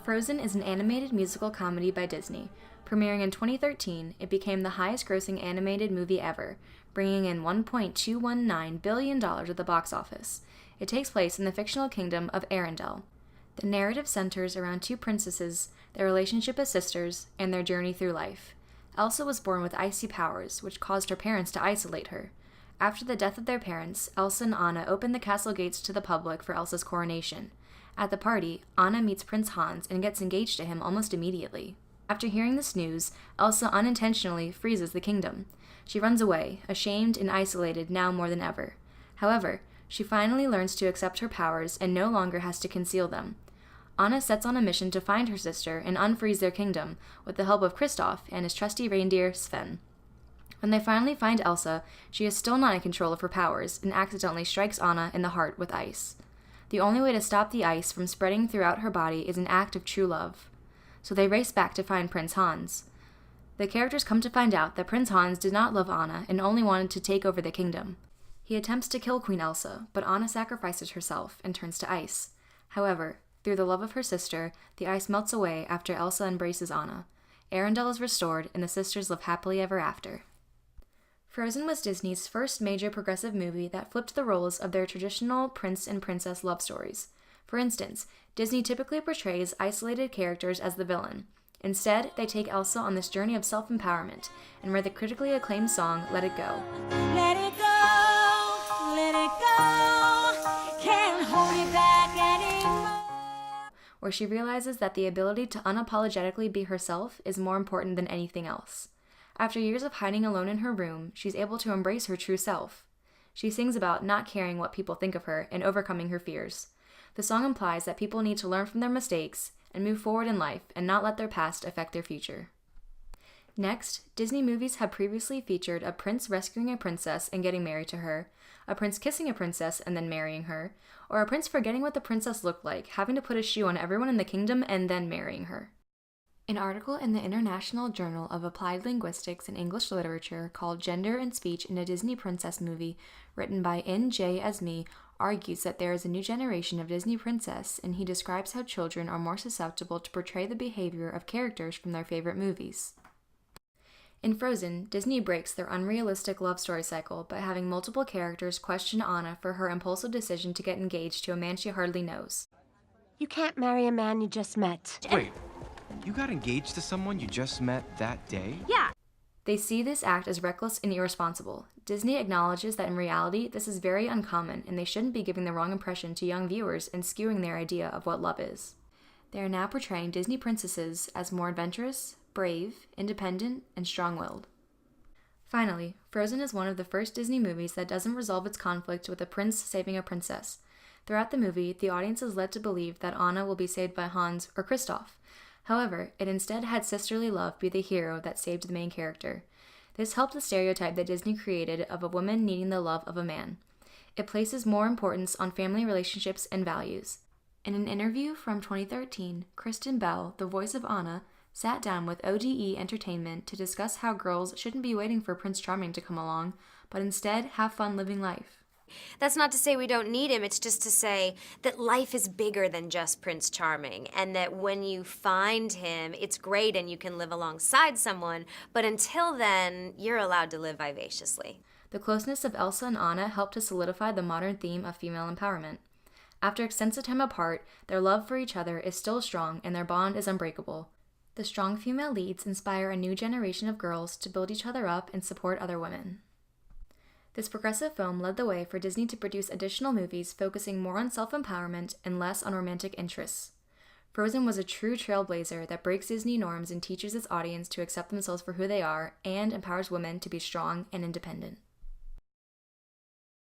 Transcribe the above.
Frozen is an animated musical comedy by Disney. Premiering in 2013, it became the highest-grossing animated movie ever, bringing in $1.219 billion at the box office. It takes place in the fictional kingdom of Arendelle. The narrative centers around two princesses, their relationship as sisters, and their journey through life. Elsa was born with icy powers, which caused her parents to isolate her. After the death of their parents, Elsa and Anna open the castle gates to the public for Elsa's coronation. At the party, Anna meets Prince Hans and gets engaged to him almost immediately. After hearing this news, Elsa unintentionally freezes the kingdom. She runs away, ashamed and isolated now more than ever. However, she finally learns to accept her powers and no longer has to conceal them. Anna sets on a mission to find her sister and unfreeze their kingdom with the help of Kristoff and his trusty reindeer, Sven. When they finally find Elsa, she is still not in control of her powers and accidentally strikes Anna in the heart with ice. The only way to stop the ice from spreading throughout her body is an act of true love. So they race back to find Prince Hans. The characters come to find out that Prince Hans did not love Anna and only wanted to take over the kingdom. He attempts to kill Queen Elsa, but Anna sacrifices herself and turns to ice. However, through the love of her sister, the ice melts away after Elsa embraces Anna. Arendelle is restored, and the sisters live happily ever after. Frozen was Disney's first major progressive movie that flipped the roles of their traditional prince and princess love stories. For instance, Disney typically portrays isolated characters as the villain. Instead, they take Elsa on this journey of self-empowerment and write the critically acclaimed song, Let It Go. Let it go, let it go, can't hold it back anymore. Where she realizes that the ability to unapologetically be herself is more important than anything else. After years of hiding alone in her room, she's able to embrace her true self. She sings about not caring what people think of her and overcoming her fears. The song implies that people need to learn from their mistakes and move forward in life and not let their past affect their future. Next, Disney movies have previously featured a prince rescuing a princess and getting married to her, a prince kissing a princess and then marrying her, or a prince forgetting what the princess looked like, having to put a shoe on everyone in the kingdom and then marrying her. An article in the International Journal of Applied Linguistics and English Literature called Gender and Speech in a Disney Princess Movie, written by N.J. Esme, argues that there is a new generation of Disney princess, and he describes how children are more susceptible to portray the behavior of characters from their favorite movies. In Frozen, Disney breaks their unrealistic love story cycle by having multiple characters question Anna for her impulsive decision to get engaged to a man she hardly knows. You can't marry a man you just met. Wait, you got engaged to someone you just met that day? Yeah. They see this act as reckless and irresponsible. Disney acknowledges that in reality, this is very uncommon, and they shouldn't be giving the wrong impression to young viewers and skewing their idea of what love is. They are now portraying Disney princesses as more adventurous, brave, independent, and strong-willed. Finally, Frozen is one of the first Disney movies that doesn't resolve its conflict with a prince saving a princess. Throughout the movie, the audience is led to believe that Anna will be saved by Hans or Kristoff. However, it instead had sisterly love be the hero that saved the main character. This helped the stereotype that Disney created of a woman needing the love of a man. It places more importance on family relationships and values. In an interview from 2013, Kristen Bell, the voice of Anna, sat down with ODE Entertainment to discuss how girls shouldn't be waiting for Prince Charming to come along, but instead have fun living life. That's not to say we don't need him, it's just to say that life is bigger than just Prince Charming, and that when you find him, it's great and you can live alongside someone, but until then, you're allowed to live vivaciously. The closeness of Elsa and Anna helped to solidify the modern theme of female empowerment. After extensive time apart, their love for each other is still strong and their bond is unbreakable. The strong female leads inspire a new generation of girls to build each other up and support other women. This progressive film led the way for Disney to produce additional movies focusing more on self-empowerment and less on romantic interests. Frozen was a true trailblazer that breaks Disney norms and teaches its audience to accept themselves for who they are and empowers women to be strong and independent.